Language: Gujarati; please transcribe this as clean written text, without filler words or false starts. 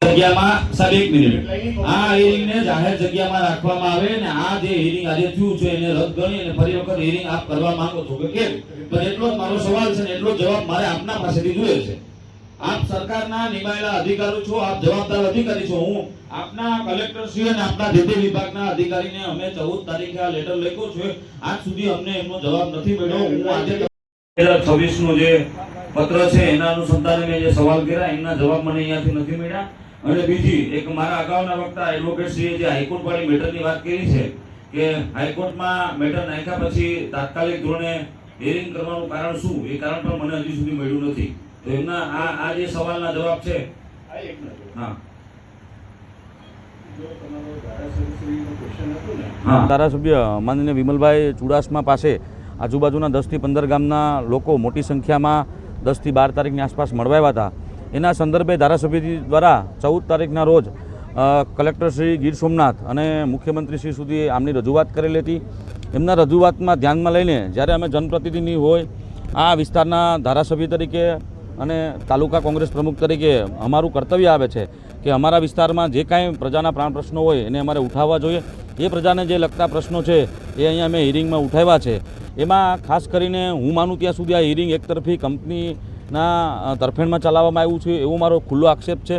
જગ્યામાં સાહેબ 1 મિનિટ આ હિયરિંગ ને જાહેર જગ્યામાં રાખવામાં આવે ને આ જે હિયરિંગ આજે થયું છે એને રદ ગણી અને ફરી વખત હિયરિંગ આપ કરવા માંગો છો કે કેમ? પણ એટલો જ મારો સવાલ છે ને એટલો જવાબ મારે આપના પાસેથી જોઈએ છે. આપ સરકારના નિમાયેલા અધિકારી છો, આપ જવાબદાર અધિકારી છો. હું આપના કલેક્ટર શ્રી અને આપના જે તે વિભાગના અધિકારીને અમે 14 તારીખે આ લેટર લખ્યો છે, આજ સુધી અમને એમનો જવાબ નથી મળ્યો. હું આજે 2026 નો જે પત્ર છે એના અનુસંધાને મેં જે સવાલ કર્યા એમના જવાબ મને અહીંયાથી નથી મળ્યા. અને બીજી એક મારા અગાઉના વક્તા એડવોકેટશ્રીએ જે હાઈકોર્ટ વાળી મેટરની વાત કરી છે કે હાઈકોર્ટમાં મેટર નાખ્યા પછી તાત્કાલિક ધોરણે હિયરિંગ કરવાનું કારણ શું, એ કારણ પણ મને હજી સુધી મળ્યું નથી. તો એમના આ જે સવાલના જવાબ છે ધારાસભ્ય માનનીય વિમલભાઈ ચુડાસમા પાસે આજુબાજુના 10 થી 15 ગામના લોકો મોટી સંખ્યામાં 10 થી 12 તારીખની આસપાસ મળવા આવ્યા હતા. એના સંદર્ભે ધારાસભ્યજી દ્વારા 14 તારીખના રોજ કલેક્ટર શ્રી ગીર સોમનાથ અને મુખ્યમંત્રી શ્રી સુધી આમની રજૂઆત કરેલી હતી. એમના રજૂઆતમાં ધ્યાનમાં લઈને જ્યારે અમે જનપ્રતિનિધિ હોય આ વિસ્તારના ધારાસભ્ય તરીકે અને તાલુકા કોંગ્રેસ પ્રમુખ તરીકે અમારું કર્તવ્ય આવે છે કે અમારા વિસ્તારમાં જે કાંઈ પ્રજાના પ્રાણ પ્રશ્નો હોય એને અમારે ઉઠાવવા જોઈએ. એ પ્રજાને જે લગતા પ્રશ્નો છે એ અહીંયા અમે હિયરિંગમાં ઉઠાવ્યા છે. એમાં ખાસ કરીને હું માનું ત્યાં સુધી આ હિયરિંગ એકતરફી કંપનીના તરફેણમાં ચલાવવામાં આવ્યું છે એવો મારો ખુલ્લો આક્ષેપ છે.